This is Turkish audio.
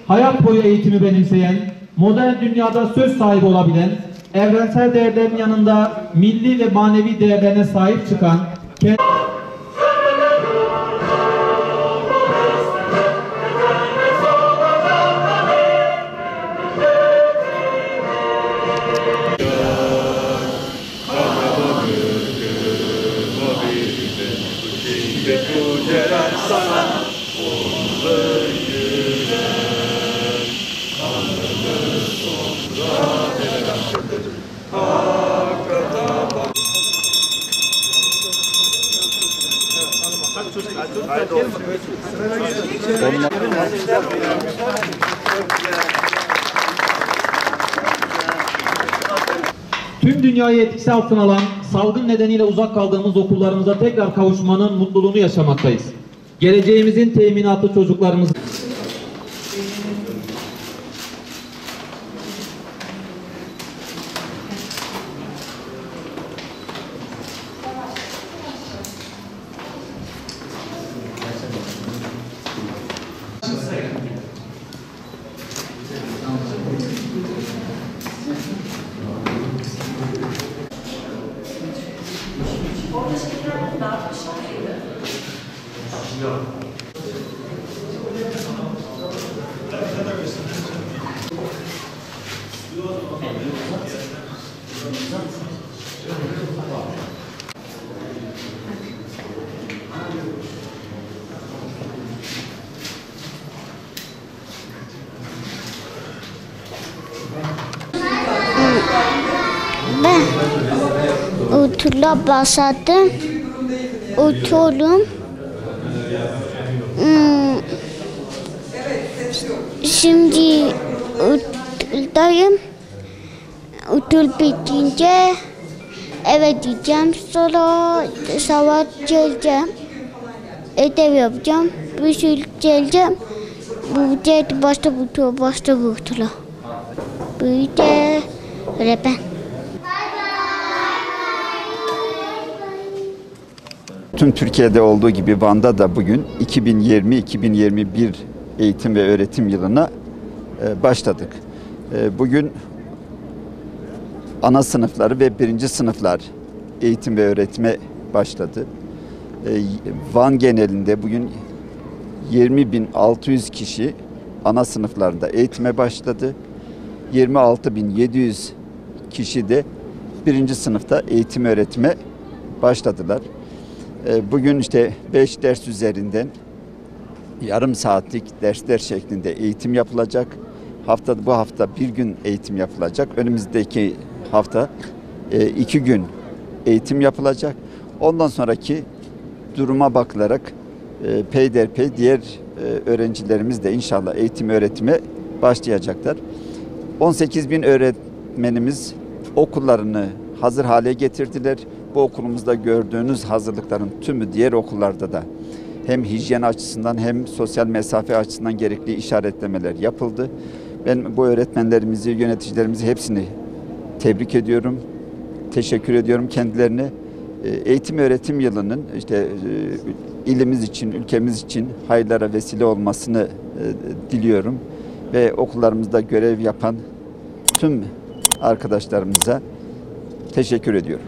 Hayat boyu eğitimi benimseyen, modern dünyada söz sahibi olabilen, evrensel değerlerin yanında milli ve manevi değerlerine sahip çıkan, tüm dünyayı etkisi altına alan salgın nedeniyle uzak kaldığımız okullarımıza tekrar kavuşmanın mutluluğunu yaşamaktayız. Geleceğimizin teminatı çocuklarımız. Ben okula başladım. Oturdum. Şimdi okuldayım. Okul bitince eve gideceğim. Sonra sabah geleceğim. Ödev yapacağım. Bir sürü geleceğim. Burada başta okula. Bir de öyle ben. Tüm Türkiye'de olduğu gibi Van'da da bugün 2020-2021 eğitim ve öğretim yılına başladık. Bugün ana sınıfları ve birinci sınıflar eğitim ve öğretime başladı. Van genelinde bugün 20.600 kişi ana sınıflarında eğitime başladı. 26.700 kişi de birinci sınıfta eğitim öğretime başladılar. Bugün işte 5 ders üzerinden yarım saatlik dersler şeklinde eğitim yapılacak. Bu hafta bir gün eğitim yapılacak. Önümüzdeki hafta 2 gün eğitim yapılacak. Ondan sonraki duruma bakılarak peyderpey diğer öğrencilerimiz de inşallah eğitim öğretime başlayacaklar. 18.000 öğretmenimiz okullarını hazır hale getirdiler. Bu okulumuzda gördüğünüz hazırlıkların tümü diğer okullarda da hem hijyen açısından hem sosyal mesafe açısından gerekli işaretlemeler yapıldı. Ben bu öğretmenlerimizi, yöneticilerimizi hepsini tebrik ediyorum. Teşekkür ediyorum kendilerine. Eğitim öğretim yılının işte ilimiz için, ülkemiz için hayırlara vesile olmasını diliyorum. Ve okullarımızda görev yapan tüm arkadaşlarımıza teşekkür ediyorum.